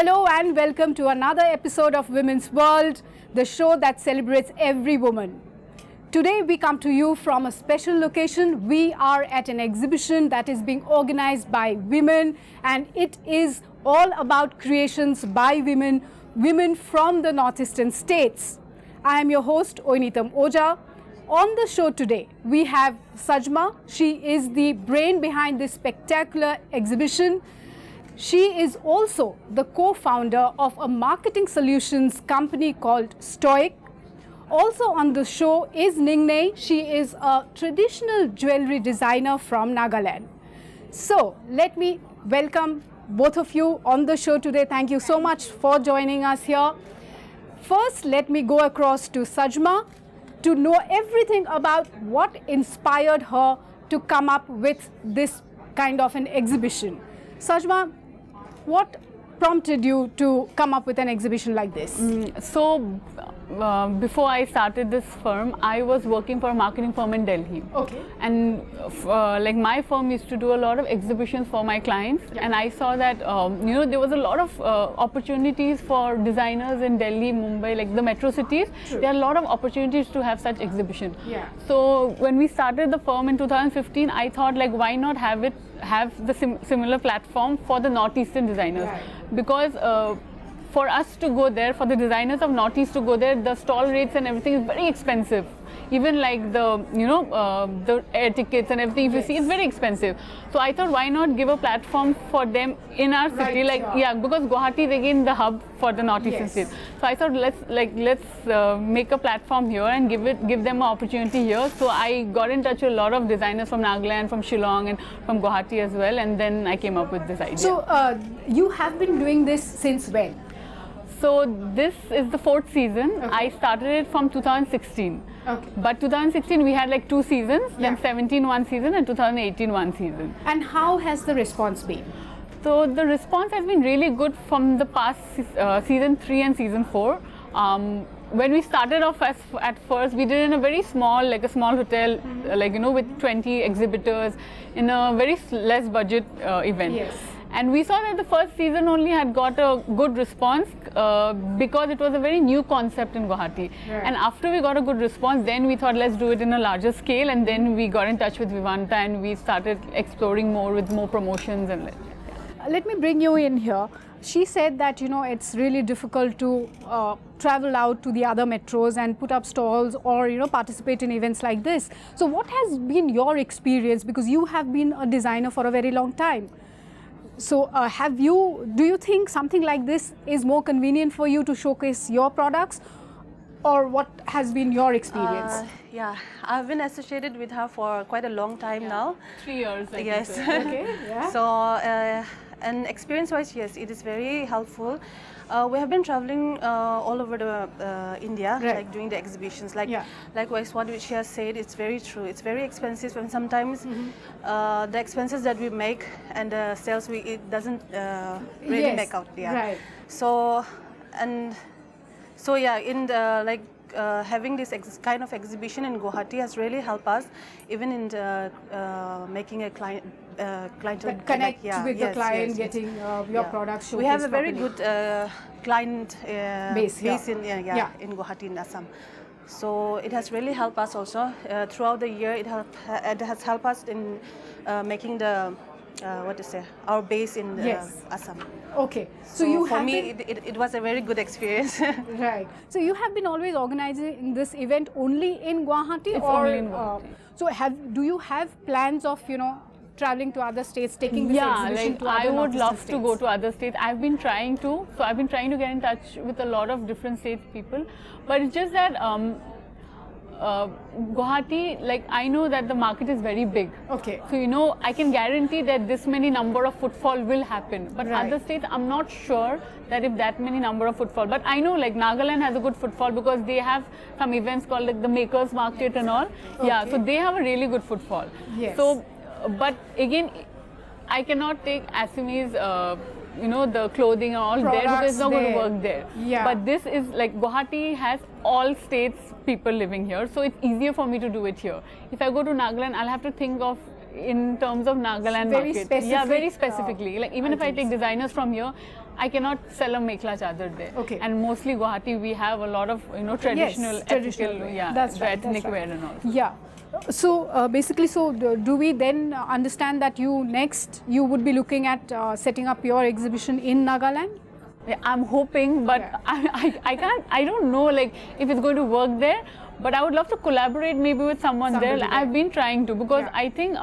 Hello and welcome to another episode of Women's World, the show that celebrates every woman. Today we come to you from a special location. We are at an exhibition that is being organized by women, and it is all about creations by women, women from the northeastern states. I am your host Oinitam Oja. On the show today we have Sajma. She is the brain behind this spectacular exhibition. She is also the co-founder of a marketing solutions company called Stoic. Also on the show is Ningnei. She is a traditional jewelry designer from Nagaland. So let me welcome both of you on the show today. Thank you so much for joining us here. First, let me go across to Sajma to know everything about what inspired her to come up with this kind of an exhibition. Sajma, what prompted you to come up with an exhibition like this? Before I started this firm, I was working for a marketing firm in Delhi. Okay. And like my firm used to do a lot of exhibitions for my clients, and I saw that there was a lot of opportunities for designers in Delhi, Mumbai, like the metro cities. True. There are a lot of opportunities to have such exhibition. Yeah. So when we started the firm in 2015, I thought, like, why not have the similar platform for the northeastern designers? Right. Because for us to go there, for the designers of Northeast to go there, the stall rates and everything is very expensive. Even like the air tickets and everything, if you see, it's very expensive. So I thought, why not give a platform for them in our city? Right, like, sure. yeah, because Guwahati is again the hub for the Northeastern states. So I thought, let's make a platform here and give them an opportunity here. So I got in touch with a lot of designers from Nagaland, from Shillong, and from Guwahati as well. And then I came up with this idea. So you have been doing this since when? So this is the 4th season. Okay. I started it from 2016. Okay. But 2016 we had like 2 seasons, Yeah. then 17 one season and 2018 one season. And how has the response been? So the response has been really good from the past season 3 and season 4. When we started off at first, we did in a very small, like a small hotel, with 20 exhibitors in a very less budget event. Yes. And we saw that the first season only had got a good response because it was a very new concept in Guwahati. Right. And after we got a good response, then we thought, let's do it in a larger scale. And then we got in touch with Vivanta and we started exploring more with more promotions. And Let me bring you in here. She said that, it's really difficult to travel out to the other metros and put up stalls or, participate in events like this. So what has been your experience? Because you have been a designer for a very long time. So do you think something like this is more convenient for you to showcase your products, or what has been your experience? Yeah, I've been associated with her for quite a long time now. 3 years. Yes. Okay, yeah. So, and experience-wise, yes, it is very helpful. We have been traveling all over India, Right. like doing the exhibitions. Likewise, what she has said, it's very true. It's very expensive, and sometimes the expenses that we make and the sales it doesn't really Yes, make out. Yeah. right. So yeah, in the having this kind of exhibition in Guwahati has really helped us, even in making a clientele Connect with the client, getting your products showcased. We have a very properly. good client Base in Guwahati, in Assam. So it has really helped us also throughout the year. It has helped us in making the our base in Assam. Okay. So for me, it was a very good experience. Right. So you have been always organizing this event only in Guwahati? It's only in Guwahati. So do you have plans of, traveling to other states, taking this exhibition to other I would love states? to go to other states. I've been trying to. So I've been trying to get in touch with a lot of different states people. But it's just that Guwahati, I know that the market is very big. Okay. So, I can guarantee that this many number of footfall will happen. But Right. other states, I'm not sure that if that many number of footfall. But I know Nagaland has a good footfall because they have some events called the Makers Market and all. Okay. Yeah, so they have a really good footfall. Yes. So, but again, I cannot take Assamese, the clothing and all there because it's not going to work there. Yeah. But this is Guwahati has all states people living here, so it's easier for me to do it here. If I go to Nagaland, I'll have to think of in terms of Nagaland Very market. specific, Yeah, very specifically. Like even if I items. take designers from here, I cannot sell a mekhla chadar there. Okay. And mostly Guwahati, we have a lot of traditional, traditional ethical, wear. That's right, ethnic that's right. wear and all. Yeah. So basically, do we then understand that you would be looking at setting up your exhibition in Nagaland? Yeah, I'm hoping, but Yeah. I don't know like if it's going to work there. But I would love to collaborate maybe with someone there. Somebody I've been trying to, because Yeah. I think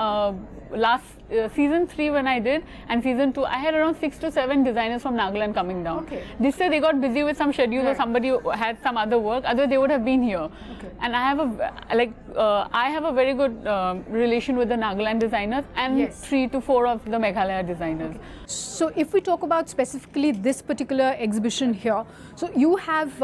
last season 3 when I did, and season 2 I had around 6 to 7 designers from Nagaland coming down. Okay. This year they got busy with some schedules, or Right. somebody had some other work, otherwise they would have been here. Okay. And I have a very good relation with the Nagaland designers and Yes. 3 to 4 of the Meghalaya designers. So if we talk about specifically this particular exhibition here, so you have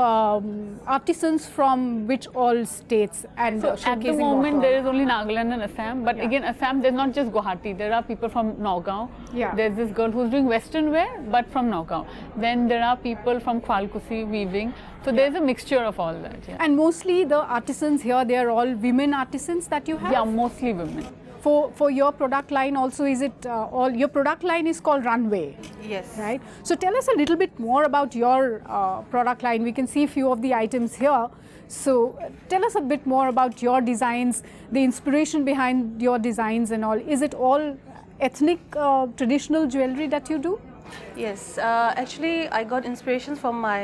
artisans from which all states and So at the showcasing moment what? there is only Nagaland and Assam, but Yeah. again Assam, there's not just Guwahati, there are people from Nagaon. Yeah. There's this girl who's doing western wear but from Nagaon. Then there are people from Khwalkusi weaving. So there's a mixture of all that. Yeah, And mostly the artisans here, they are all women artisans that you have? yeah, mostly women. For your product line also, is it all, your product line is called Runway, Yes. right? So tell us a little bit more about your product line. We can see a few of the items here. So tell us a bit more about your designs, the inspiration behind your designs and all. Is it all ethnic traditional jewelry that you do? Yes, actually I got inspiration from my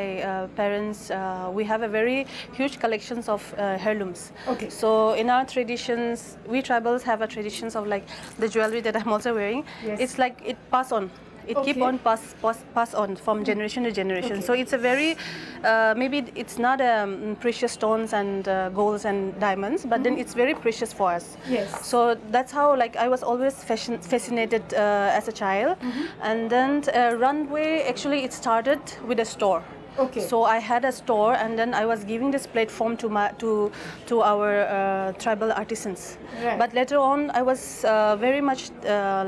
parents. We have a very huge collections of heirlooms. Okay. So in our traditions, we tribals have a traditions of like the jewelry that I'm also wearing. Yes. It's like it pass on. It keep Okay. on pass on from generation to generation. Okay. So it's a very, maybe it's not precious stones and golds and diamonds, but then it's very precious for us. Yes. So that's how like I was always fascinated as a child. And then Runway, actually it started with a store. Okay. So I had a store, and then I was giving this platform to our tribal artisans. Right. But later on, I was very much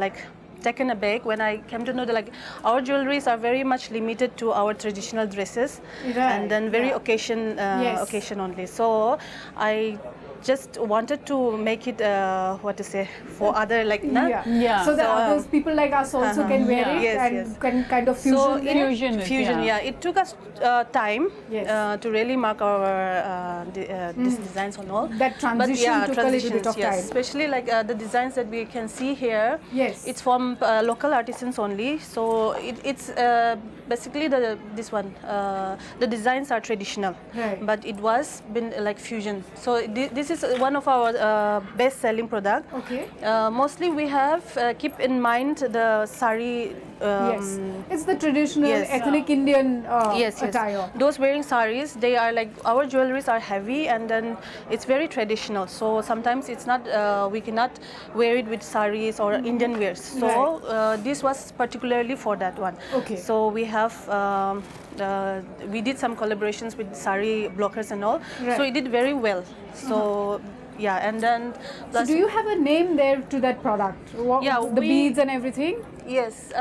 like taken aback when I came to know that like our jewelries are very much limited to our traditional dresses, Right, and then very yeah. Yes. occasion only. So I just wanted to make it what to say for other like Yeah. So that So, others, people like us also can wear Yeah. it Yes, and yes. can kind of fusion. So it. Fusion it, fusion, yeah. yeah. It took us time Yes. to really mark our these designs and all. That transition took a little bit of yes. time. Especially like the designs that we can see here. Yes. It's from local artisans only. So it's basically this one. The designs are traditional, Right. but it was been like fusion. So this is one of our best-selling product. Okay. Mostly we have keep in mind the sari. Yes. It's the traditional yes. ethnic Indian Yes, yes. attire. Those wearing saris, they are like, our jewelries are heavy, and then it's very traditional. So sometimes it's not, we cannot wear it with saris or Indian wears. So this was particularly for that one. Okay. So we have, we did some collaborations with sari blockers and all. Right. So it did very well. So yeah, and then So plus, do you have a name there to that product? Yeah, the we- beads and everything? yes,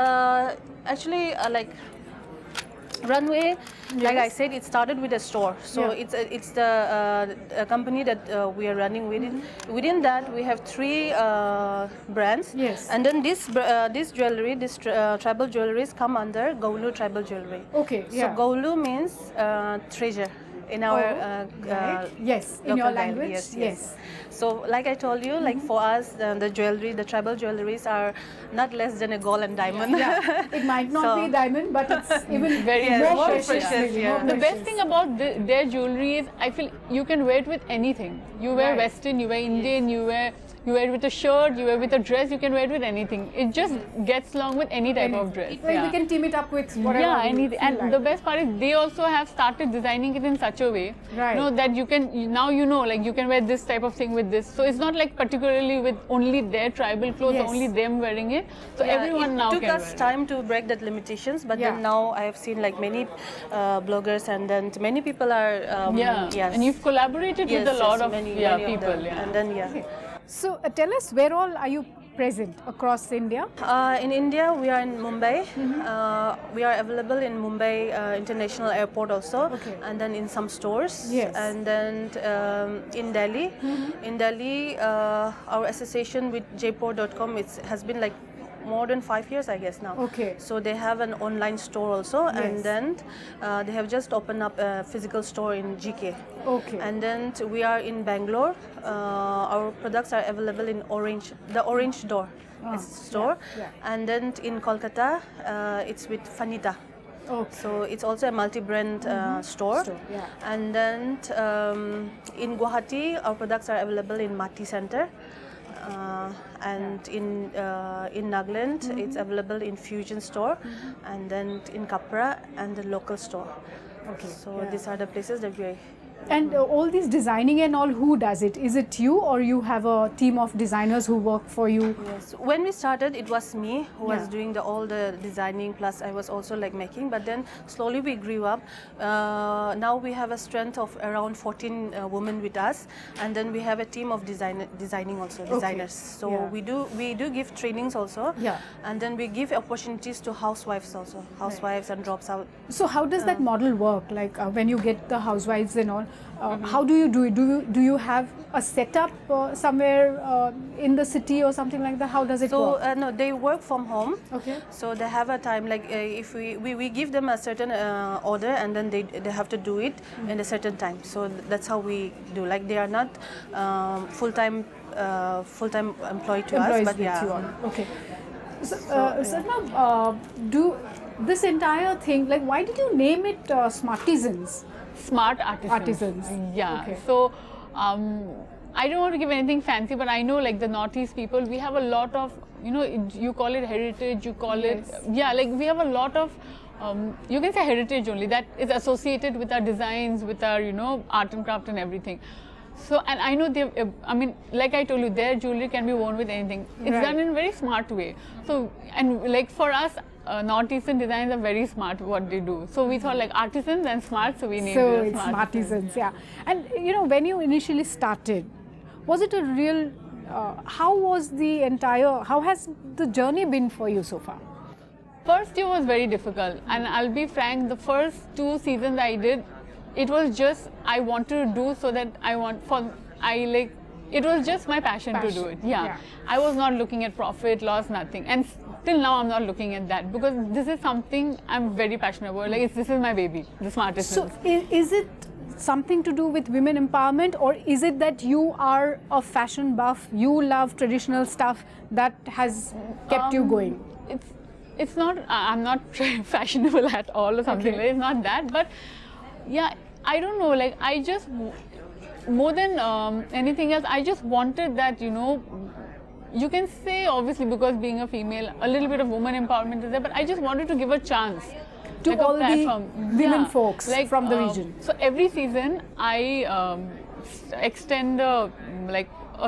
actually like Runway, like I said, it started with a store. So Yeah. it's the a company that we are running within. Within that, we have 3 brands. Yes. And then this jewelry, this tribal jewelries come under Gaulu tribal jewelry. Okay, So yeah. Gaulu means treasure in our right. Yes, in your local language, dialect. yes. So like I told you, like for us, the jewelry, the tribal jewelries are not less than a gold and diamond. Yeah, it might not So- be diamond, but it's even Very more more precious. precious, maybe, yeah. more The best precious. thing about their jewelry is I feel you can wear it with anything. You wear Right. Western, you wear Indian, you wear it with a shirt, you wear it with a dress, you can wear it with anything. It just gets along with any type of dress. Like we can team it up with whatever. Yeah, we anything. feel And like. the best part is they also have started designing it in such a way, Right. you know, that you can now like you can wear this type of thing with this. So it's not like particularly with only their tribal clothes, Yes. or only them wearing it. So Yeah, everyone now it took can us wear it. time to break that limitations, but Yeah. then now I have seen like many bloggers, and then many people are yes. And you've collaborated with a Yes, lot yes, of many yeah, of people. them. Yeah. And then So tell us, where all are you present across India? In India, we are in Mumbai. We are available in Mumbai International Airport also, and then in some stores. Yes. And then in Delhi. In Delhi, our association with Jaipur.com has been like more than 5 years, I guess now. Okay. So they have an online store also, and then they have just opened up a physical store in GK. Okay. And then we are in Bangalore. Our products are available in the Orange Door store. And then in Kolkata, it's with Fanita. Okay. So it's also a multi-brand store. And then in Guwahati, our products are available in Mati Center. And in Nagaland, it's available in Fusion store, and then in Kapra and the local store. Okay. So these are the places that we are. And all these designing and all, who does it? Is it you, or you have a team of designers who work for you? Yes. When we started, it was me who was doing all the designing, plus I was also like making. But then slowly we grew up. Now we have a strength of around 14 women with us, and then we have a team of designing also, designers. So we do give trainings also, and then we give opportunities to housewives also, housewives and drops out. So how does that model work? Like when you get the housewives and all, how do you do it? Do you have a setup somewhere in the city or something like that? How does it work? So no, they work from home. Okay. So they have a time, like if we give them a certain order, and then they have to do it in a certain time. So that's how we do. Like they are not full-time employed to us, but Okay. So now, do this entire thing, like why did you name it Smartisans? Smart Artisans. Yeah. Okay. So I don't want to give anything fancy, but I know like the Northeast people, we have a lot of, you call it heritage, you call it, like we have a lot of, you can say heritage only, that is associated with our designs, with our, art and craft and everything. So, and I know like I told you, their jewelry can be worn with anything. It's done in a very smart way. So, and like for us, Northeastern designs are very smart what they do. So we thought like artisans and smart, so we named it Smartisans. Yeah. And when you initially started, was it a real, how has the journey been for you so far? First year was very difficult, and I'll be frank, the first 2 seasons I did, it was just, I wanted to do so that it was just my passion to do it. Yeah. I was not looking at profit, loss, nothing. And till now I'm not looking at that, because this is something I'm very passionate about. Like this is my baby, the Smartisans. So is it something to do with women empowerment, or is it that you are a fashion buff, you love traditional stuff that has kept you going? It's not, I'm not fashionable at all or something like that. It's not that, but yeah, I don't know, like I just, more than anything else, I just wanted that, you can say obviously because being a female, a little bit of woman empowerment is there, but I just wanted to give a chance to like all the women folks like, from the region. So every season I extend a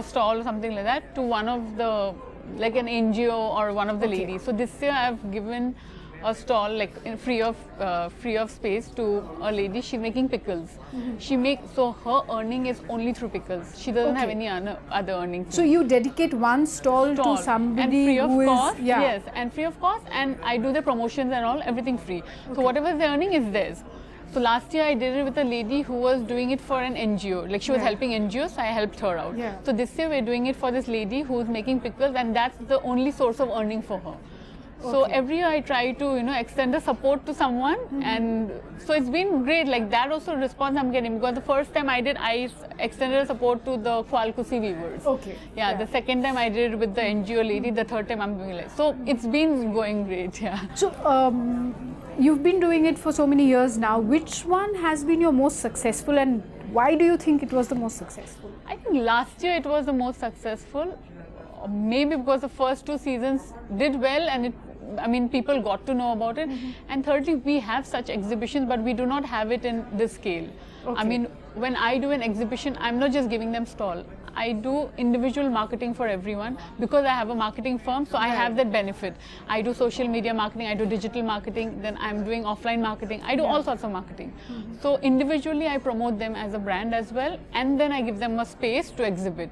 stall or something like that to one of the, like an NGO or one of the ladies. So this year I've given a stall like free of space to a lady. She's making pickles. She makes, so her earning is only through pickles. She doesn't have any other earnings. So you dedicate one stall to somebody who is yes, and free of cost, and I do the promotions and all, everything free. So whatever they're earning is theirs. So last year I did it with a lady who was doing it for an NGO. Like she was helping NGOs, so I helped her out. So this year we're doing it for this lady who's making pickles, and that's the only source of earning for her. So every year I try to, extend the support to someone, and so it's been great. Like that also response I'm getting, because the first time I did, I extended support to the Kwalkusi weavers. The second time I did it with the NGO lady, the third time I'm doing like, so it's been going great, So you've been doing it for so many years now. Which one has been your most successful, and why do you think it was the most successful? I think last year it was the most successful. Maybe because the first 2 seasons did well, and people got to know about it. And thirdly, we have such exhibitions, but we do not have it in this scale. when I do an exhibition, I'm not just giving them stall. I do individual marketing for everyone because I have a marketing firm, so I have that benefit. I do social media marketing, I do digital marketing, then I'm doing offline marketing, I do all sorts of marketing. So individually I promote them as a brand as well, and then I give them a space to exhibit.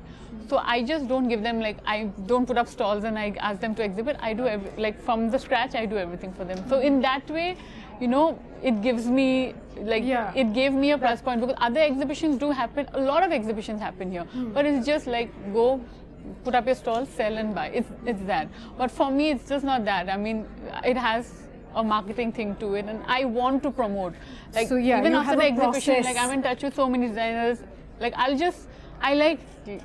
So I just don't give them, like, I don't put up stalls and I ask them to exhibit. I do like from the scratch, I do everything for them. So in that way, you know, it gives me, like, it gave me a plus point, because other exhibitions do happen, a lot of exhibitions happen here, but it's just like, go, put up your stall, sell and buy. It's that. But for me, it's just not that. I mean, it has a marketing thing to it, and I want to promote. Like, so, even after the exhibition, like, I'm in touch with so many designers. Like, I like,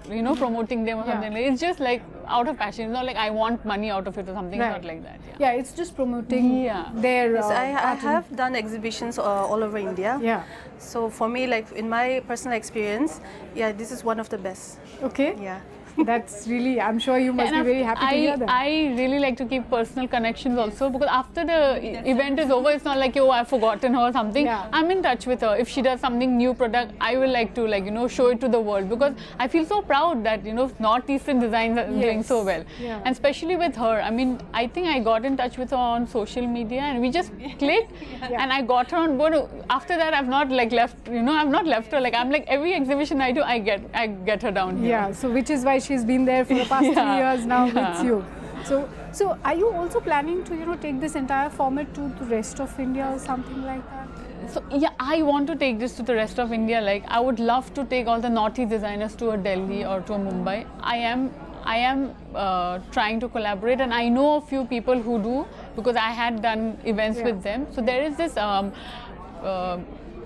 you know, promoting them or something. Like, it's just like out of passion. It's not like I want money out of it or something. It's not like that. Yeah, it's just promoting their. Yes, I have done exhibitions all over India. Yeah. So for me, like, in my personal experience, this is one of the best. Okay. Yeah. That's really, I'm sure you must be very happy to hear that. I really like to keep personal connections also, because after the event is over, it's not like, oh, I've forgotten her or something. I'm in touch with her. If she does something new product, I will like to, like, you know, show it to the world, because I feel so proud that, you know, Northeastern designs are doing so well. And especially with her. I mean, I think I got in touch with her on social media and we just clicked and I got her on board. After that, I've not like left, you know, I've not left her. Like, I'm like, every exhibition I do, I get her down here. Yeah, so which is why she's been there for the past 3 years now with you. So are you also planning to, you know, take this entire format to the rest of India or something like that? So yeah, I want to take this to the rest of India. Like, I would love to take all the Northeast designers to a Delhi or to a Mumbai. I am trying to collaborate, and I know a few people who do, because I had done events with them. So there is this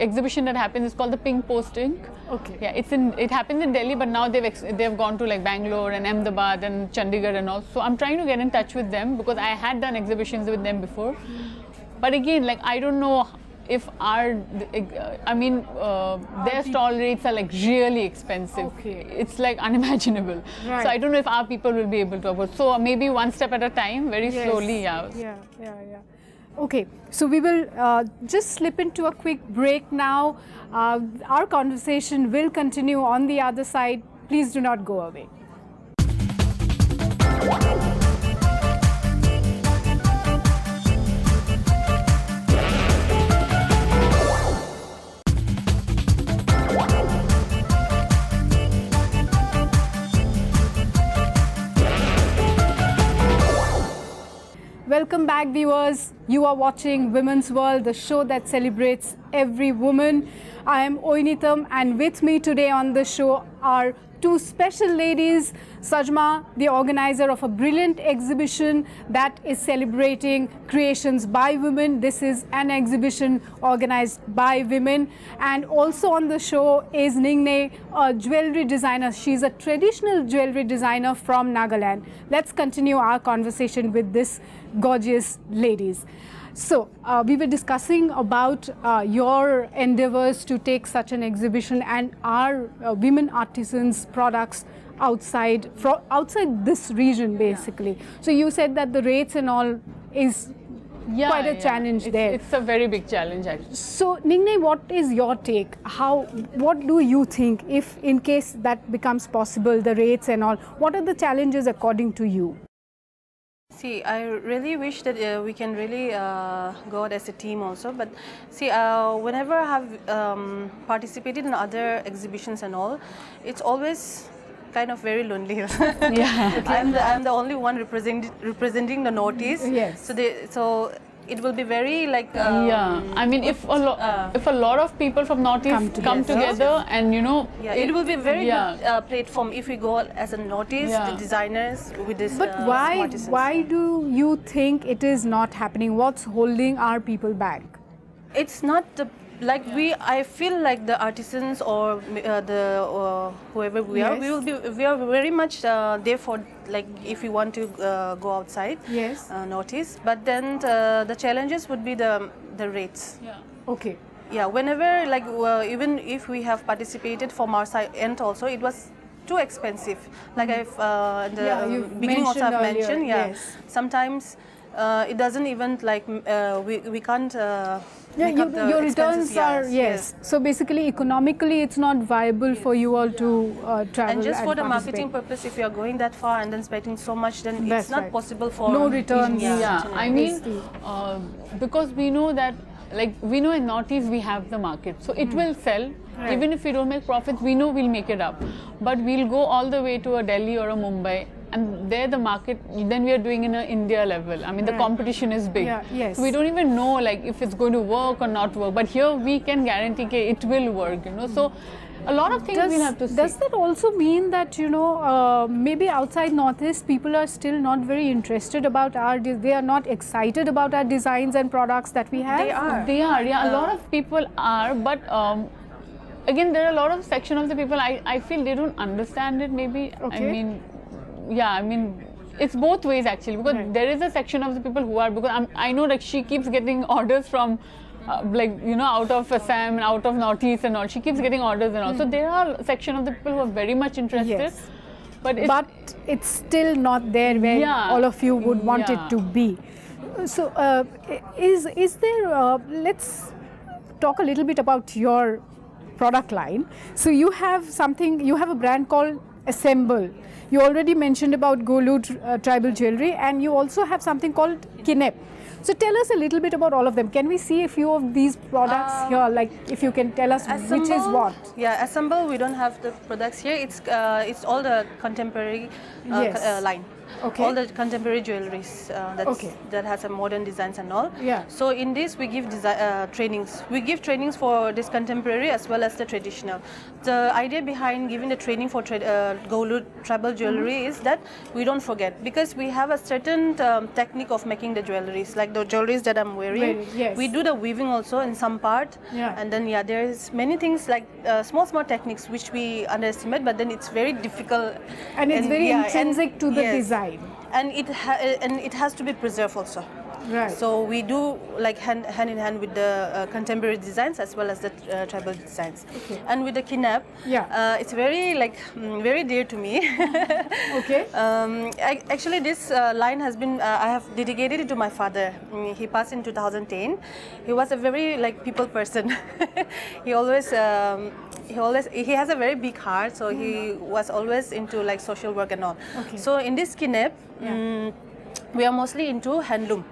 exhibition that happens. It's called the Pink Posting. Okay. Yeah, it happens in Delhi, but now they've gone to like Bangalore and Ahmedabad and Chandigarh and all. So I'm trying to get in touch with them, because I had done exhibitions with them before. But again, like, I don't know if their stall rates are like really expensive. Okay. It's like unimaginable. Right. So I don't know if our people will be able to afford. So maybe one step at a time, very slowly. Yeah. Okay, so we will just slip into a quick break now. Our conversation will continue on the other side. Please do not go away. Welcome back, viewers. You are watching Women's World, the show that celebrates every woman. I am Oinitam, and with me today on the show are two special ladies. Sajma, the organizer of a brilliant exhibition that is celebrating creations by women. This is an exhibition organized by women. And also on the show is Ningne, a jewelry designer. She's a traditional jewelry designer from Nagaland. Let's continue our conversation with this gorgeous ladies. So we were discussing about your endeavors to take such an exhibition and our women artisans products outside this region, basically. So you said that the rates and all is quite a challenge there. It's a very big challenge, actually. So Ningne, what is your take? What do you think, if in case that becomes possible, the rates and all, what are the challenges according to you? See, I really wish that we can really go out as a team also. But see, whenever I have participated in other exhibitions and all, it's always kind of very lonely. I'm the only one representing the Northeast. Yes. So it will be very like I mean, if a lot of people from Northeast come together and, you know, it will be a very good platform if we go as a Northeast the designers with this. But why do you think it is not happening? What's holding our people back? It's not the I feel like the artisans or whoever we are, we are very much there for, like, if we want to go outside Northeast. But then the challenges would be the rates. Okay. Yeah, whenever, like, even if we have participated from our side end also, it was too expensive. Like I've in the beginning also I've mentioned, sometimes it doesn't even, like, we can't Yeah, make up the your expenses. returns are, yes. So basically, economically, it's not viable for you all to travel. And just for the participate. marketing purpose, if you are going that far and then spending so much, then That's it's not right. possible for No returns. Yeah, I mean, because we know that, like, we know in Northeast we have the market, so it will sell. Right. Even if we don't make profits, we know we'll make it up. But we'll go all the way to a Delhi or a Mumbai, and there the market, then we are doing in an India level. I mean, the competition is big. Yeah, yes. So we don't even know, like, if it's going to work or not work. But here we can guarantee that it will work, you know. So a lot of things we'll have to see. Does that also mean that, you know, maybe outside Northeast, people are still not very interested about they are not excited about our designs and products that we have? They are, yeah. A lot of people are, but again, there are a lot of section of the people, I feel they don't understand it maybe. Okay. I mean, yeah, I mean, it's both ways actually, because there is a section of the people who are, because I know, like, she keeps getting orders from like, you know, out of Assam and out of Northeast and all. She keeps getting orders and all. So there are a section of the people who are very much interested. Yes. But it's still not there where all of you would want it to be. So is there, let's talk a little bit about your product line. So you have a brand called Assemble. You already mentioned about Golu tribal jewelry, and you also have something called Kinep. So tell us a little bit about all of them. Can we see a few of these products here? Like, if you can tell us Assemble, which is what? Yeah, Assemble, we don't have the products here. It's all the contemporary line. Okay. All the contemporary jewelries that has a modern designs and all. Yeah. So in this we give trainings. We give trainings for this contemporary as well as the traditional. The idea behind giving the training for Golu tribal jewelry is that we don't forget, because we have a certain technique of making the jewelries, like the jewelries that I'm wearing. Yes. We do the weaving also in some part. Yeah. And then there is many things like small techniques which we underestimate, but then it's very difficult. And it's very intrinsic to the design. And it has to be preserved also. Right. So we do like hand in hand with the contemporary designs as well as the tribal designs. Okay. And with the kinep, it's very very dear to me. Okay. Actually, this line has been I have dedicated it to my father. He passed in 2010. He was a very people person. he has a very big heart, so he was always into social work and all. Okay. So in this kinep, we are mostly into handloom.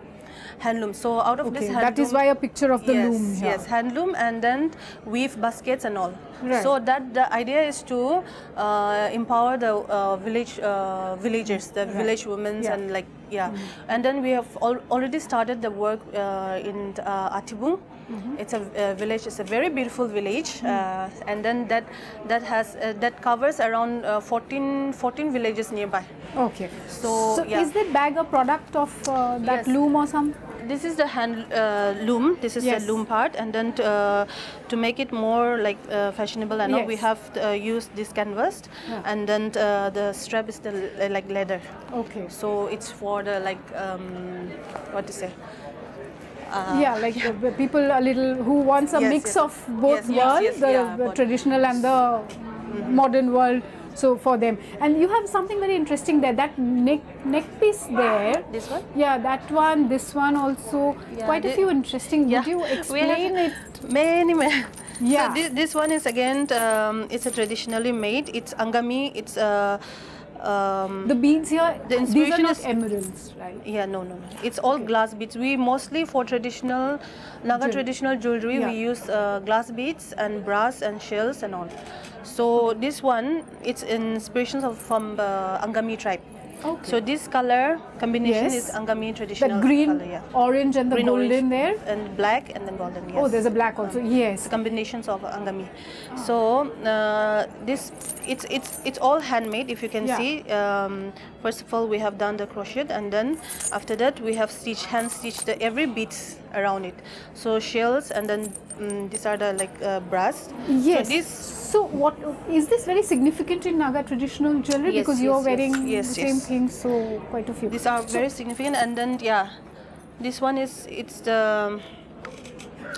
So out of this handloom, that is why a picture of the loom here. Yes, handloom, and then weave baskets and all. Right. So that the idea is to empower the villagers, the village women, and and then we have already started the work in Atibung. It's a village. It's a very beautiful village, and then that covers around 14 villages nearby. Okay. So is that bag a product of that loom or something? This is the hand loom. This is the loom part, and then to make it more fashionable and all, we have used this canvas, and then the strap is the leather. Okay. So it's for the what to say. People a little who wants a mix of both worlds, the traditional and the modern world. So for them, and you have something very interesting there. That neck piece there. This one? Yeah, that one. This one also. Quite a few interesting. Would you explain it? Many. Yeah. So this one is again. It's a traditionally made. It's angami. It's the beads here. The inspiration these are not emeralds, right? Yeah, no. It's all glass beads. We mostly for traditional Naga traditional jewelry we use glass beads and brass and shells and all. So this one, it's inspirations from Angami tribe. Okay. So this color combination is Angami traditional the green, color, orange and the green, golden orange, there. and black and then golden. Yes. Oh, there's a black also. Yes. Combinations of Angami. So it's all handmade. If you can see, first of all we have done the crochet, and then after that we have hand stitched every beads around it. So shells, and then these are the brass. Yes. So what is this very significant in Naga traditional jewelry? Yes, because you are wearing the yes, same thing, so quite a few. These are very significant, and then this one is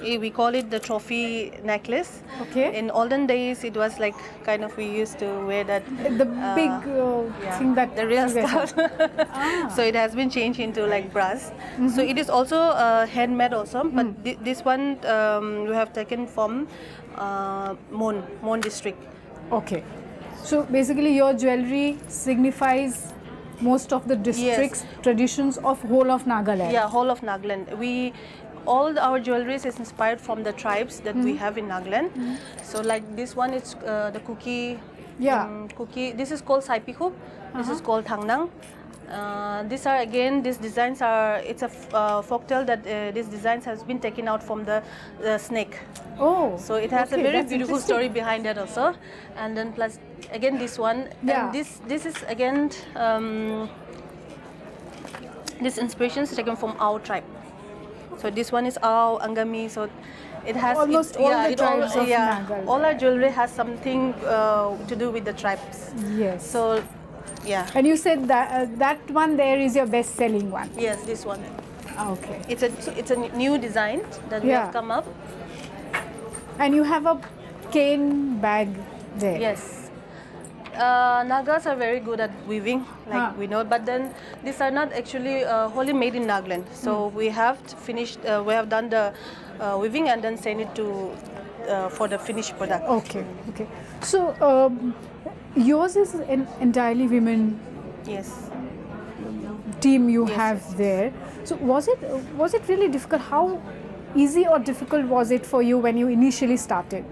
We call it the trophy necklace. Okay. In olden days, it was like kind of we used to wear that. The big thing that the real stuff. So it has been changed into like brass. So it is also handmade also, but this one we have taken from Mon district. Okay. So basically your jewelry signifies most of the district's traditions of whole of Nagaland. Yeah, whole of Nagaland. All our jewelry is inspired from the tribes that we have in Nagaland. So like this one is the cookie. Yeah. Cookie. This is called Saipihup. This is called Thangnang. These are again, these designs are, it's a folktale that these designs has been taken out from the snake. Oh. So it has a very beautiful story behind that also. And then plus again this one. Yeah. And this is again, this inspiration is taken from our tribe. So this one is our Angami. So it has almost all the tribes of Nagaland. All our jewelry has something to do with the tribes. Yes. So yeah. And you said that that one there is your best-selling one. Yes, this one. Okay. It's a new design that we have come up. And you have a cane bag there. Yes. Nagas are very good at weaving, like we know, but then these are not actually wholly made in Nagaland. So we have finished, we have done the weaving and then send it to for the finished product. Okay, okay. So yours is an entirely women team you have there. So was it really difficult? How easy or difficult was it for you when you initially started?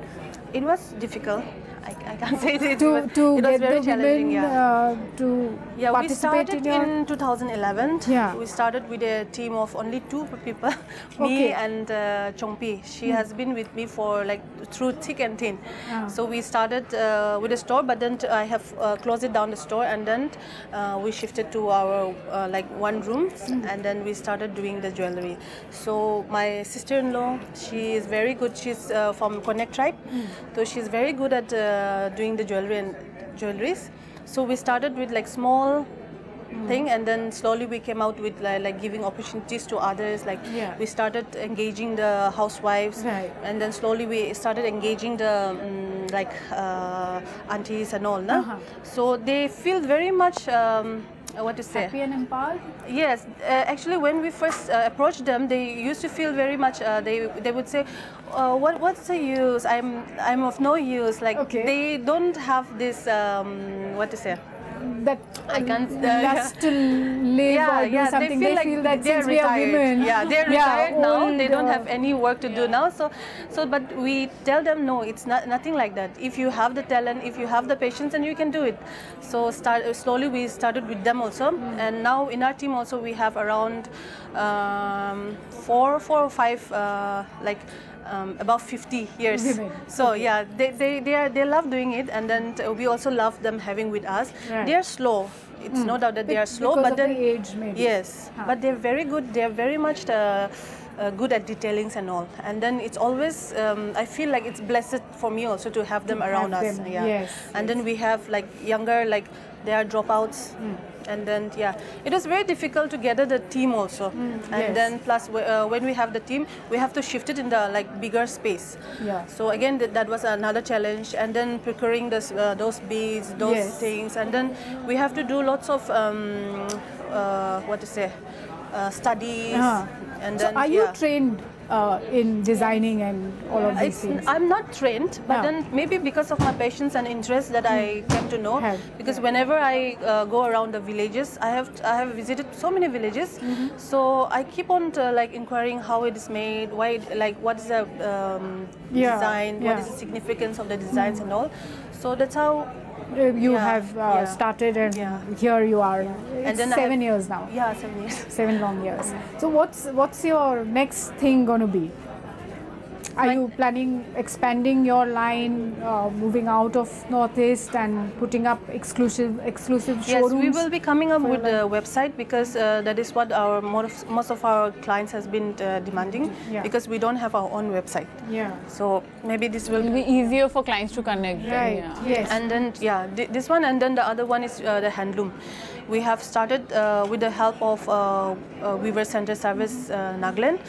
It was difficult. I can't say it. To it get was very the challenging. women to participate we started in 2011. Yeah. We started with a team of only 2 people, me and Chongpi. She has been with me for like through thick and thin. So we started with a store, but then I have closed it down the store, and then we shifted to our like one room, and then we started doing the jewelry. So my sister-in-law, she is very good. She's from Connect tribe, so she's very good at doing the jewelry and jewelries. So we started with like small thing, and then slowly we came out with like giving opportunities to others. Like we started engaging the housewives, and then slowly we started engaging the like aunties and all. So they feel very much what to say? Happy and empowered? Yes, actually when we first approached them, they used to feel very much, they would say, what's the use? I'm of no use. Like they don't have this, what to say? That I can't lust to live or do something. They feel that they're since we are women, they're retired now. They don't have any work to do now. So but we tell them no, it's nothing like that. If you have the talent, if you have the patience, then you can do it. So slowly we started with them also, and now in our team also we have around 4 or 5 like. About 50 years. So yeah, they love doing it, and then we also love them having with us. They are slow. It's no doubt that they are slow, because but then of the age maybe. Yes, but they're very good. They're very much good at detailings and all. And then it's always I feel like it's blessed for me also to have them around us. And then we have like younger, like they are dropouts. And then it was very difficult to gather the team also, and then plus when we have the team, we have to shift it in the like bigger space. So again that was another challenge, and then procuring those beads, those things, and then we have to do lots of what to say, studies. And then, so are you trained in designing and all of these things? I'm not trained, but then maybe because of my passions and interest that I came to know. Because whenever I go around the villages, I have visited so many villages, so I keep on like inquiring how it is made, why, like what is the design, what is the significance of the designs and all. So that's how you have started, and here you are. It's 7 years now. 7 years. 7 long years. So what's your next thing going to be? Are you planning expanding your line, moving out of Northeast and putting up exclusive showrooms? Yes, we will be coming up with a website, because that is what our most of our clients has been demanding, because we don't have our own website. So maybe this will be easier for clients to connect. Yes. And then this one, and then the other one is the handloom. we have started with the help of Weaver Center Service Nagaland.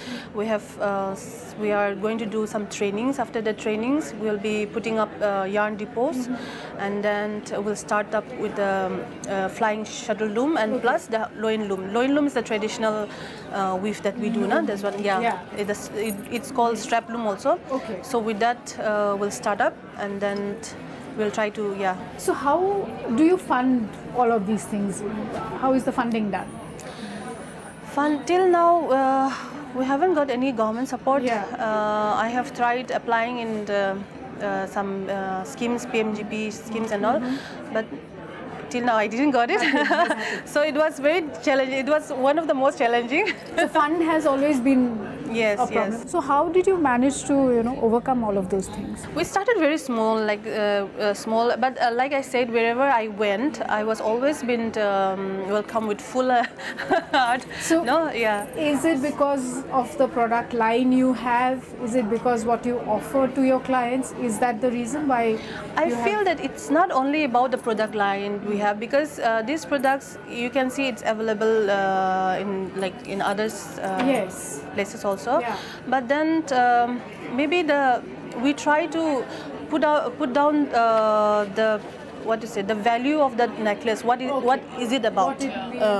We are going to do some trainings. After the trainings, we'll be putting up yarn depots, and then we'll start up with the flying shuttle loom and plus the loin loom. Loin loom is the traditional weave that we do. That's one. It's called strap loom also. Okay. So with that, we'll start up, and then we'll try to, So how do you fund all of these things? How is the funding done? Till now, we haven't got any government support. Yeah. I have tried applying in some schemes, PMGP schemes and all, but till now I didn't got it. So it was very challenging. It was one of the most challenging. The fund has always been Yes, a problem. yes. So how did you manage to overcome all of those things? We started very small, small. But like I said, wherever I went, I was always been welcome with full heart. So yeah. Is it because of the product line you have? Is it because what you offer to your clients? Is that the reason why? I feel that it's not only about the product line we have, because these products, you can see it's available in others places also. Yeah. But then maybe we try to put down the value of that necklace. What is it about?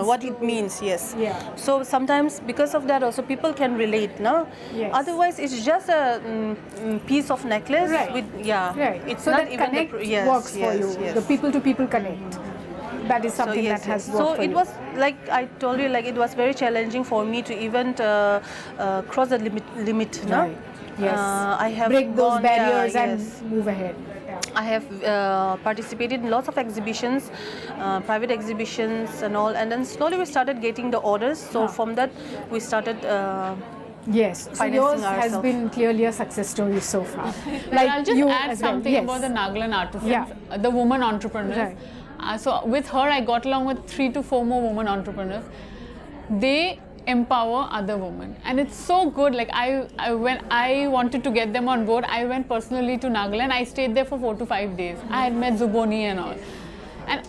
What it means. Yes. Yeah. So sometimes because of that also people can relate, no? Yes. Otherwise it's just a piece of necklace. Right. Right. It's so not that even connect the works for you. Yes. The people to people connect. That is something that has worked so for it you. was, like I told you, like it was very challenging for me to even cross the limit. No? Right. Yes. I have break those gone, barriers yes. and move ahead. Yeah. I have participated in lots of exhibitions, private exhibitions and all, and then slowly we started getting the orders. So from that we started Yes, so yours has been clearly a success story so far. Like I'll just add something about the Nagaland artisans, the woman entrepreneurs. Right. So with her, I got along with 3 to 4 more women entrepreneurs. They empower other women, and it's so good. Like when I wanted to get them on board, I went personally to Nagaland. I stayed there for 4 to 5 days. I had met Zuboni and all, and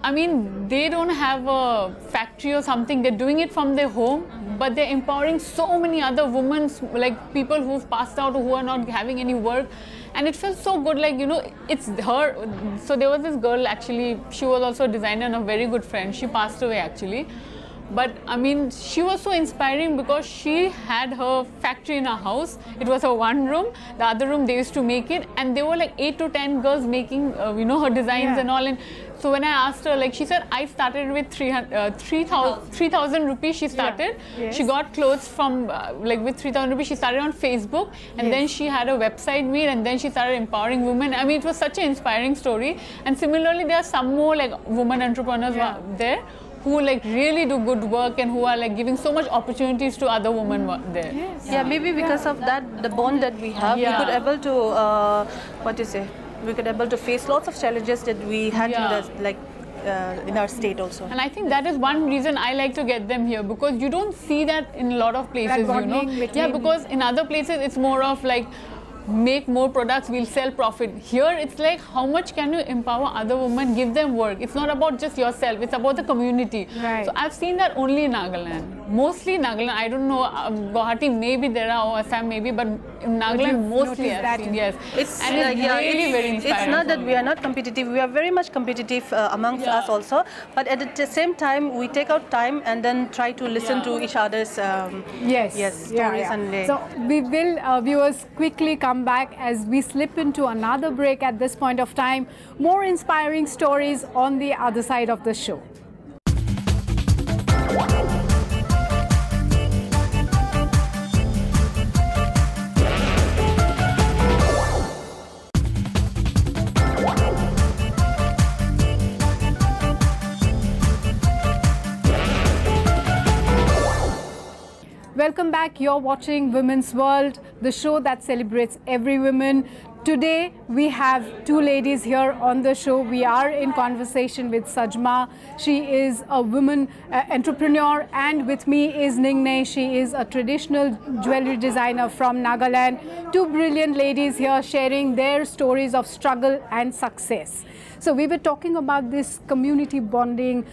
I mean, they don't have a factory or something. They're doing it from their home, but they're empowering so many other women, like people who've passed out or who are not having any work. And it felt so good, like, it's her. So there was this girl, actually, she was also a designer and a very good friend. She passed away, actually. But I mean, she was so inspiring because she had her factory in her house. It was her one room. The other room, they used to make it. And there were like 8 to 10 girls making, her designs and all. And so when I asked her, like, she said, I started with 3,000 rupees she started. Yeah. Yes. She got clothes from, with 3,000 rupees. She started on Facebook. And then she had a website made. And then she started empowering women. I mean, it was such an inspiring story. And similarly, there are some more like women entrepreneurs there who like really do good work and who are like giving so much opportunities to other women there. Yes. Yeah, maybe because of that, the bond that we have, we could able to, we could able to face lots of challenges that we had in our state also. And I think that is one reason I like to get them here, because you don't see that in a lot of places, Yeah, because in other places it's more of like, make more products, we'll sell profit. Here it's like, how much can you empower other women, give them work? It's not about just yourself, it's about the community. Right. So I've seen that only in Nagaland. Mostly Nagaland, I don't know, Guwahati maybe there are, or Assam maybe, but in Nagaland mostly I've seen, yes. It's and it's really very inspiring. It's not that we are not competitive, we are very much competitive amongst us also, but at the same time we take out time and then try to listen to each other's stories. And so we will, viewers, quickly come back as we slip into another break at this point of time. More inspiring stories on the other side of the show. Welcome back. You're watching Women's World, the show that celebrates every woman. Today we have two ladies here on the show. We are in conversation with Sajma. She is a woman entrepreneur, and with me is Ningne. She is a traditional jewelry designer from Nagaland. Two brilliant ladies here sharing their stories of struggle and success. So we were talking about this community bonding,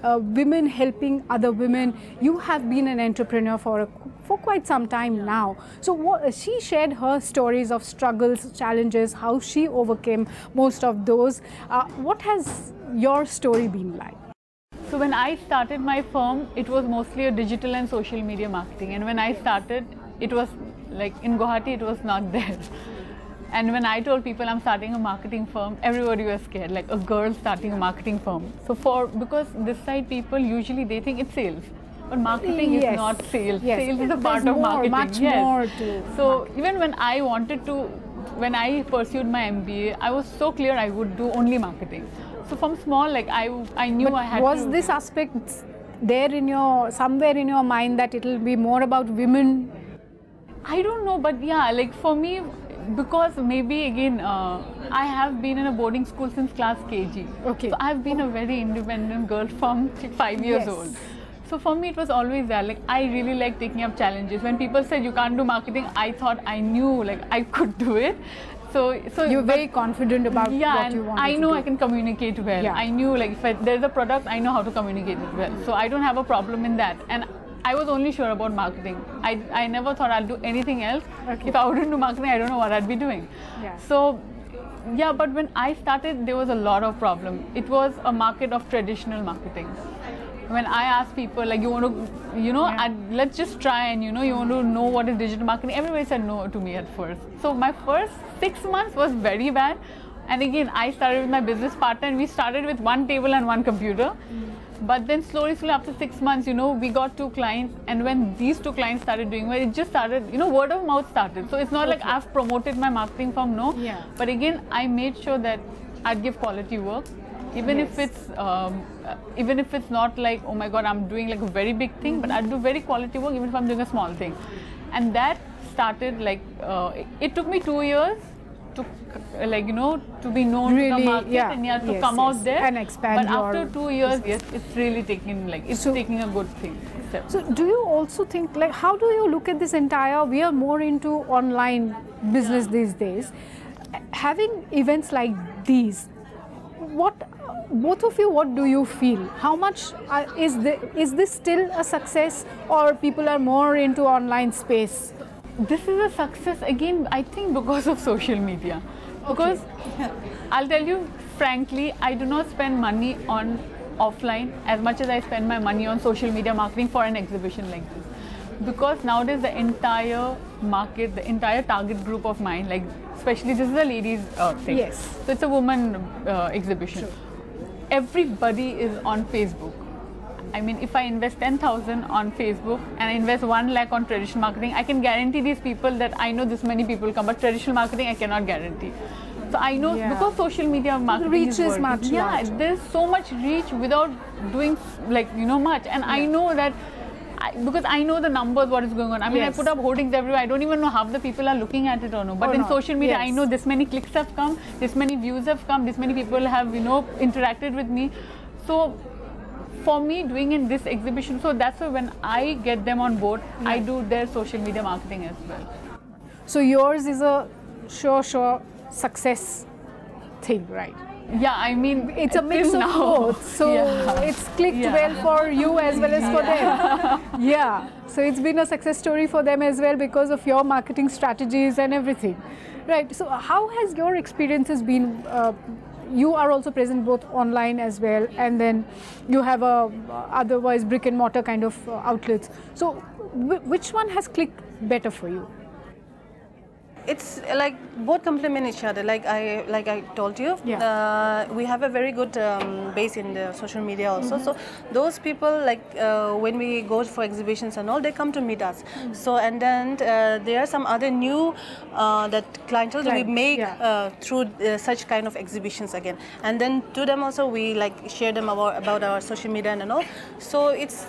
women helping other women. You have been an entrepreneur for quite some time now. So she shared her stories of struggles, challenges, how she overcame most of those. What has your story been like? So when I started my firm, it was mostly a digital and social media marketing. And when I started, it was like in Guwahati, it was not there. And when I told people I'm starting a marketing firm, everybody was scared, like a girl starting a marketing firm. So because this side people usually they think it's sales. But marketing is not sales. Yes. Sales is a part of marketing. Much more to so even when I pursued my MBA, I was so clear I would do only marketing. So from small, like I knew I had to. Was this aspect there in somewhere in your mind that it will be more about women? I don't know, but yeah, like for me, because maybe again, I have been in a boarding school since class KG. Okay. So I've been a very independent girl from 5 years old. So for me, it was always there. Like I really like taking up challenges. When people said you can't do marketing, I thought I knew like I could do it. So you're very confident about what you want. I know I can communicate well. Yeah. I knew like if there's a product, I know how to communicate it well. So I don't have a problem in that. And I was only sure about marketing. I never thought I'll do anything else. Okay. If I wouldn't do marketing, I don't know what I'd be doing. Yeah. So, yeah, but when I started, there was a lot of problem. It was a market of traditional marketing. When I asked people, like, you want to, let's just try and, you want to know what is digital marketing, everybody said no to me at first. So my first 6 months was very bad. And again, I started with my business partner and we started with one table and one computer. But then slowly after 6 months, we got 2 clients, and when these 2 clients started doing well, it just started, word of mouth started. So it's not like I've promoted my marketing firm, no. Yeah. But again, I made sure that I'd give quality work, even if it's not like, oh my God, I'm doing like a very big thing, but I'd do very quality work even if I'm doing a small thing. And that started like, it took me 2 years to to be known to the market and to come out there and expand. But after 2 years, it's really taking taking a good thing. So do you also think, like, how do you look at this entire, we are more into online business these days, having events like these, both of you, what do you feel? How much is this still a success, or people are more into online space? This is a success again, I think, because of social media. Because I'll tell you frankly, I do not spend money on offline as much as I spend my money on social media marketing for an exhibition like this. Because nowadays the entire market, the entire target group of mine, like especially this is a ladies thing. Yes. So it's a woman exhibition. Sure. Everybody is on Facebook. I mean, if I invest 10,000 on Facebook and I invest 1 lakh on traditional marketing, I can guarantee these people that I know this many people come, but traditional marketing I cannot guarantee. So I know because social media marketing reach is much larger. There's so much reach without doing much, and I know that because I know the numbers, what is going on. I mean, I put up hoardings everywhere. I don't even know half the people are looking at it or no. But in social media, I know this many clicks have come, this many views have come, this many people have interacted with me. So for me, doing in this exhibition, so that's why when I get them on board, I do their social media marketing as well. So yours is a sure success thing, right? Yeah, I mean, it's a mix of both. So it's clicked well for you as well as for them. So it's been a success story for them as well because of your marketing strategies and everything. Right. So how has your experiences been? You are also present both online as well, and then you have otherwise brick and mortar kind of outlets. So which one has clicked better for you? It's like both complement each other. Like I told you, we have a very good base in the social media also. So those people, like when we go for exhibitions and all, they come to meet us. So and then there are some other new that clientele we make through such kind of exhibitions again. And then to them also we like share them about our social media and all. So it's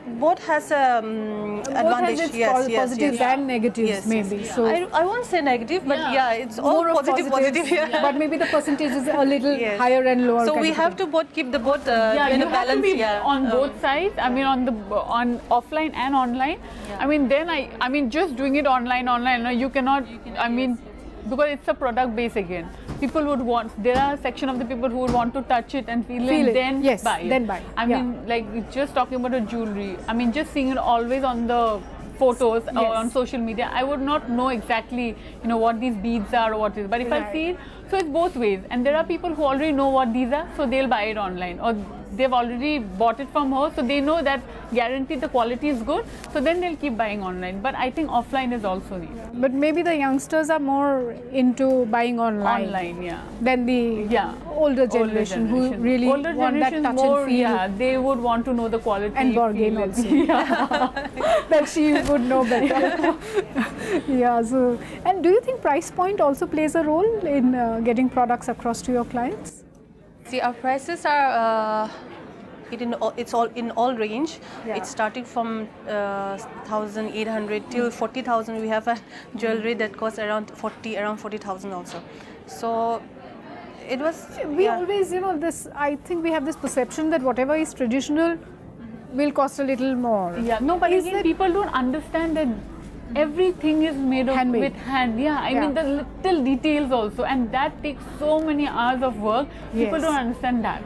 both has advantage. Both has its positives and negatives, maybe. So I won't say negative, but it's all more positive. But maybe the percentage is a little higher and lower. So we have to keep the both in a balance. Have to be on both sides. I mean, on offline and online. I mean, then I mean, just doing it online, you cannot. I mean, because it's a product base again. People would want, there are a section of the people who would want to touch it and feel it, then buy it. Then buy. I mean, like just talking about a jewelry, I mean, just seeing it always on the photos or on social media, I would not know exactly, what these beads are or what is. But if I see it, so it's both ways. And there are people who already know what these are, so they'll buy it online. Or they've already bought it from her, so they know that guaranteed the quality is good, so then they'll keep buying online. But I think offline is also neat. But maybe the youngsters are more into buying online. Than the older generation who really want that touch and feel. Yeah, they would want to know the quality. And bargain also. That she would know better. So, and do you think price point also plays a role in getting products across to your clients? See, our prices are it's all in all range. It's starting from 1,800 till 40,000. We have a jewelry that costs around 40,000 also. So it was. We always, this. I think we have this perception that whatever is traditional will cost a little more. No, but again, people don't understand that everything is made of with hand. I mean the little details also, and that takes so many hours of work. People don't understand that.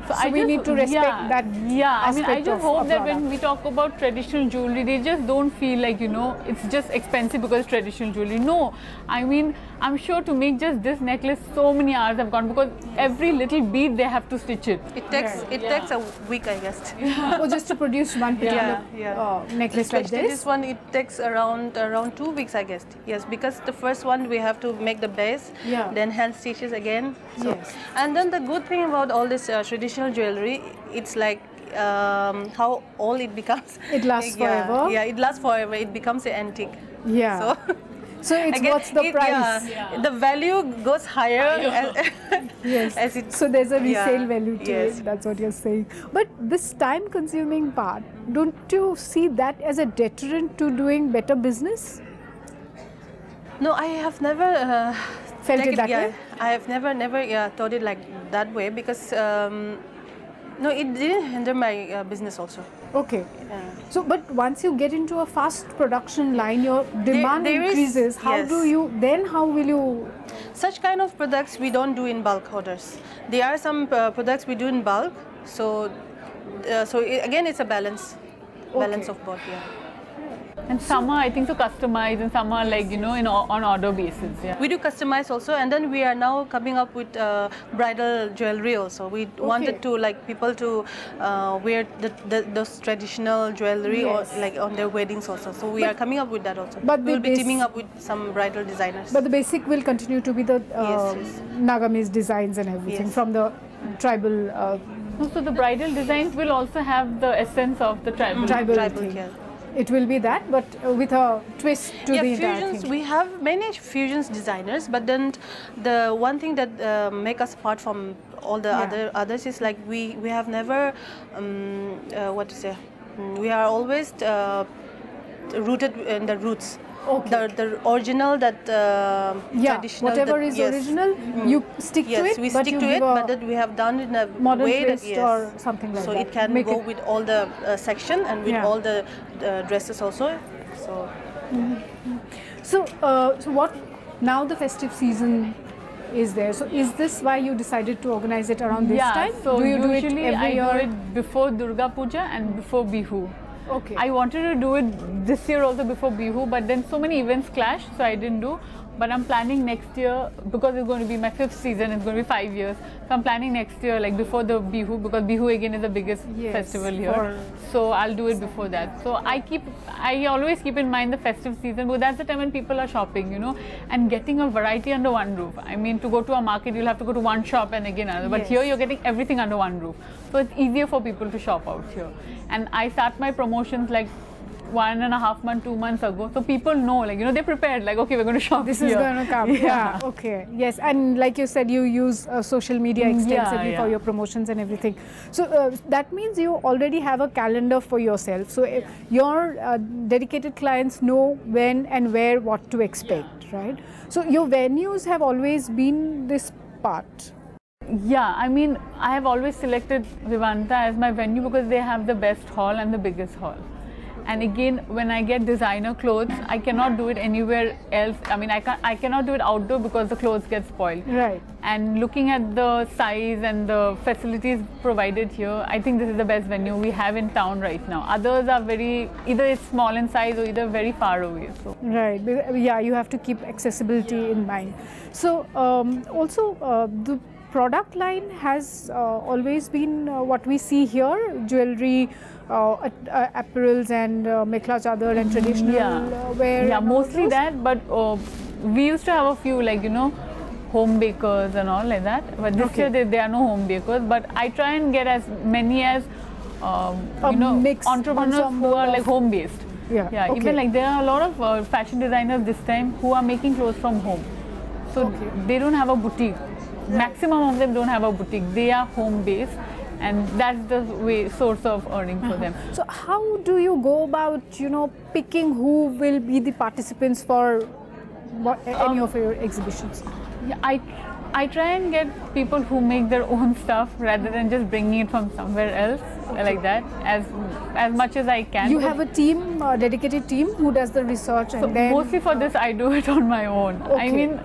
So we need to respect that. I mean, I just hope that when we talk about traditional jewelry, they just don't feel like, it's just expensive because it's traditional jewelry. No, I mean, I'm sure to make just this necklace, so many hours have gone because every little bead they have to stitch it. It takes a week, I guess. Or just to produce one particular necklace like this? This one, it takes around 2 weeks, I guess. Yes, because the first one we have to make the base, then hand stitches again. So, and then the good thing about all this traditional jewelry, it's like how old it becomes. It lasts forever. It lasts forever. It becomes an antique. So it's again, what's the price? The value goes higher. So there's a resale value to it. That's what you're saying. But this time-consuming part, don't you see that as a deterrent to doing better business? No, I have never felt it that way. I have never thought it like that way because no, it didn't hinder my business also. Okay. So, but once you get into a fast production line, your demand increases. How will you? Such kind of products we don't do in bulk orders. There are some products we do in bulk. So, again, it's a balance of both. And some are, I think, so customized, and some are like, on order basis. We do customize also, and then we are now coming up with bridal jewelry also. We wanted to people to wear those traditional jewelry or like on their weddings also. So we are coming up with that also. But we will be teaming up with some bridal designers. But the basic will continue to be the Nagamese designs and everything from the tribal. So the bridal designs will also have the essence of the tribal thing. It will be that, but with a twist to the entire thing. We have many fusions designers, but then the one thing that make us apart from all the others is like we have never we are always rooted in the roots. The original, traditional. Whatever is original, you stick to it. We stick to it, but that we have done it in a modern way twist or something like that. So it can go with all the section and with all the dresses also. So, so what? Now the festive season is there. So is this why you decided to organize it around this time? So do you do it every year? I do it before Durga Puja and before Bihu. Okay. I wanted to do it this year also before Bihu, but then so many events clashed, so I didn't do. But I'm planning next year, because it's going to be my 5th season, it's going to be 5 years. So I'm planning next year, like before the Bihu, because Bihu again is the biggest festival here. So I'll do it before that. So I always keep in mind the festive season, because that's the time when people are shopping, and getting a variety under one roof. I mean, to go to a market, you'll have to go to one shop and again another. But here you're getting everything under one roof. So it's easier for people to shop out here. And I start my promotions like 1.5 months, 2 months ago. So people know, like, you know, they're prepared, like, okay, we're going to shop This here. is going to come. Yeah. Okay. Yes. And like you said, you use social media extensively for your promotions and everything. So that means you already have a calendar for yourself. So your dedicated clients know when and where what to expect, right? So your venues have always been this part. Yeah, I mean, I have always selected Vivanta as my venue because they have the best hall and the biggest hall. And again, when I get designer clothes, I cannot do it anywhere else. I mean, I cannot do it outdoor because the clothes get spoiled. Right. And looking at the size and the facilities provided here, I think this is the best venue we have in town right now. Others are either it's small in size or either very far away. So. Right. Yeah, you have to keep accessibility in mind. So also the product line has always been what we see here, jewelry, apparels and mekhla chadar and traditional wear. Yeah, mostly that, but we used to have a few, like, you know, home bakers and all like that. But this year there are no home bakers, but I try and get as many as, you know, entrepreneurs who are like home based. Yeah, even like there are a lot of fashion designers this time who are making clothes from home. So they don't have a boutique. Maximum of them don't have a boutique. They are home based, and that's the source of earning for them. So how do you go about, you know, picking who will be the participants for any of your exhibitions? Yeah, I try and get people who make their own stuff rather than just bringing it from somewhere else, like that, as much as I can. You have a team, a dedicated team who does the research, and then mostly for this I do it on my own. I mean,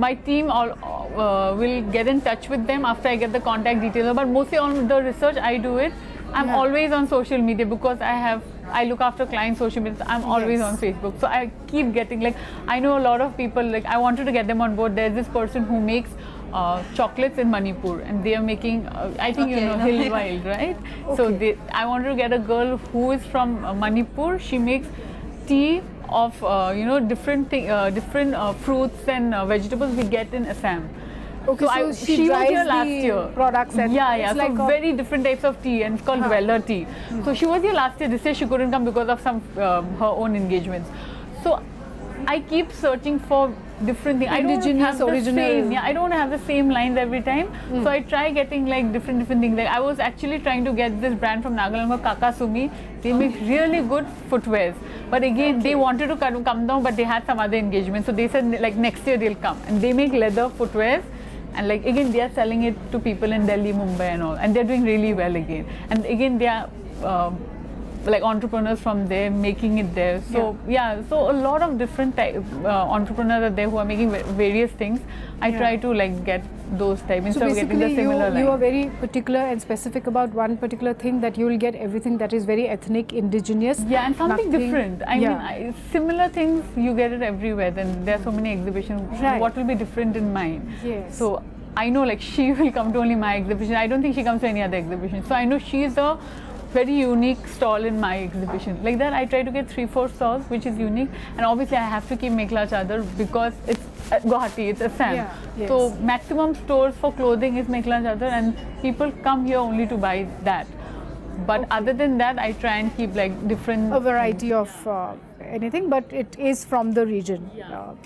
my team will get in touch with them after I get the contact details, but mostly on the research I do it. I'm always on social media because I look after client social media. I'm always on Facebook, so I keep getting, like, I know a lot of people, like, I wanted to get them on board. There's this person who makes chocolates in Manipur, and they are making I think you know Hill Wild, right? So I wanted to get a girl who is from Manipur. She makes tea of you know, different fruits and vegetables we get in Assam. Okay, so she was here last year. Products and it's like very different types of tea, and it's called Dweller tea. So she was here last year. This year she couldn't come because of some her own engagements. So I keep searching for different things. Indigenous, original. I don't have the same lines every time. So I try getting like different things. Like I was actually trying to get this brand from Nagaland called Kakasumi. They make really good footwears. But again, they wanted to come down, but they had some other engagement. So they said like next year they'll come. And they make leather footwears. And like again, they are selling it to people in Delhi, Mumbai and all. And they're doing really well again. And again, they are like entrepreneurs from there making it there. So so a lot of different entrepreneurs are there who are making various things. I try to like get those types instead of getting the similar line. You are very particular and specific about one particular thing, that you will get everything that is very ethnic, indigenous. Yeah, and something different. I mean, similar things, you get it everywhere. Then there are so many exhibitions. What will be different in mine? Yes. So I know like she will come to only my exhibition. I don't think she comes to any other exhibition. So I know she is a very unique stall in my exhibition. Like that, I try to get 3-4 stalls which is unique, and obviously I have to keep mekhla chadar because it's Guwahati, it's Assam. So maximum stores for clothing is mekhla chadar, and people come here only to buy that. But other than that, I try and keep like different... A variety of anything, but it is from the region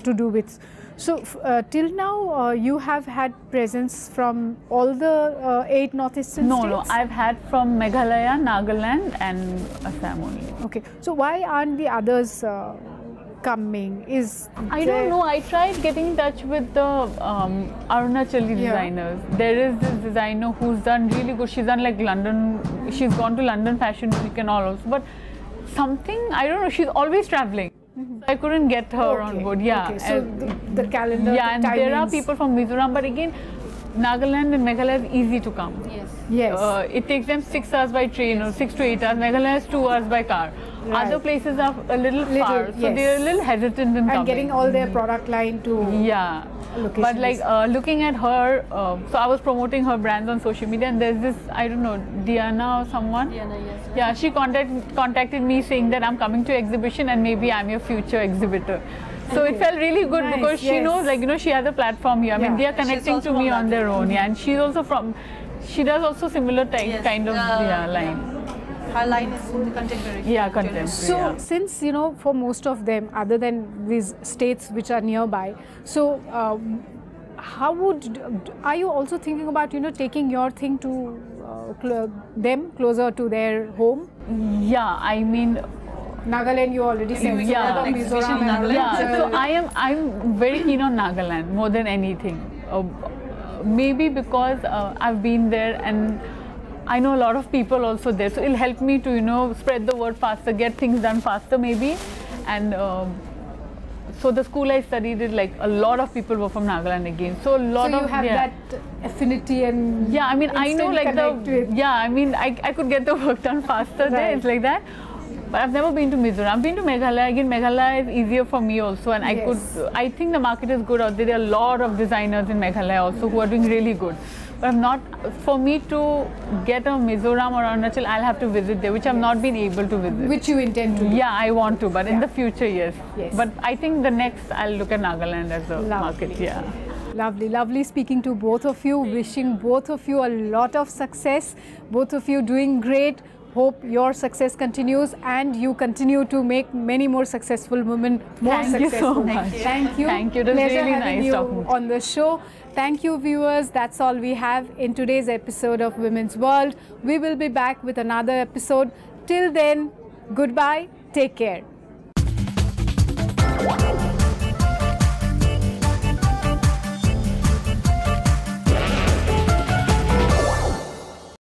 to do with... So till now, you have had presence from all the 8 northeastern states? No, I've had from Meghalaya, Nagaland and Assam only. Okay, so why aren't the others coming? I don't know. I tried getting in touch with the Arunachali designers. There is this designer who's done really good. She's done like London. She's gone to London Fashion Week and all also. But something, I don't know, she's always traveling. So I couldn't get her on board. So the calendar, and there are people from Mizoram, but again, Nagaland and Meghalaya is easy to come. It takes them 6 hours by train or 6 to 8 hours. Meghalaya is 2 hours by car. Other places are a little far, so they're a little hesitant in coming. And getting all their product line to location. But like looking at her, so I was promoting her brands on social media, and there's this, I don't know, Diana or someone. Diana, yes. Yeah, she contacted me saying that I'm coming to exhibition and maybe I'm your future exhibitor. So it felt really good because she knows, like, you know, she has a platform here. I mean, they are connecting to me on their own. And she's also from, she does also similar kind of line. Our line is contemporary. Yeah, contemporary. So, yeah. since for most of them, other than these states which are nearby, so are you also thinking about taking your thing to them closer to their home? Yeah, I mean, Nagaland, you already said. Yeah. Mizoram and Nagaland. Yeah, so I'm very keen on Nagaland more than anything. Maybe because I've been there and I know a lot of people also there, so it'll help me to spread the word faster, get things done faster maybe. And so the school I studied in, like a lot of people were from Nagaland again. So you have that affinity and yeah, I mean I know like I mean I could get the work done faster there. It's like that. But I've never been to Mizoram. I've been to Meghalaya. Again, Meghalaya is easier for me also, and I think the market is good out there. There are a lot of designers in Meghalaya also who are doing really good. But I'm not, for me to get a Mizoram or Arunachal, I'll have to visit there, which I've not been able to visit. Which you intend to do? Yeah, I want to, but in the future, yes. But I think the next, I'll look at Nagaland as a market, yeah. Lovely, lovely speaking to both of you. Wishing both of you a lot of success. Both of you doing great. Hope your success continues and you continue to make many more successful women more successful. Thank you so much. Thank you. Thank you. It was really nice talking to you on the show. Thank you, viewers. That's all we have in today's episode of Women's World. We will be back with another episode. Till then, goodbye. Take care.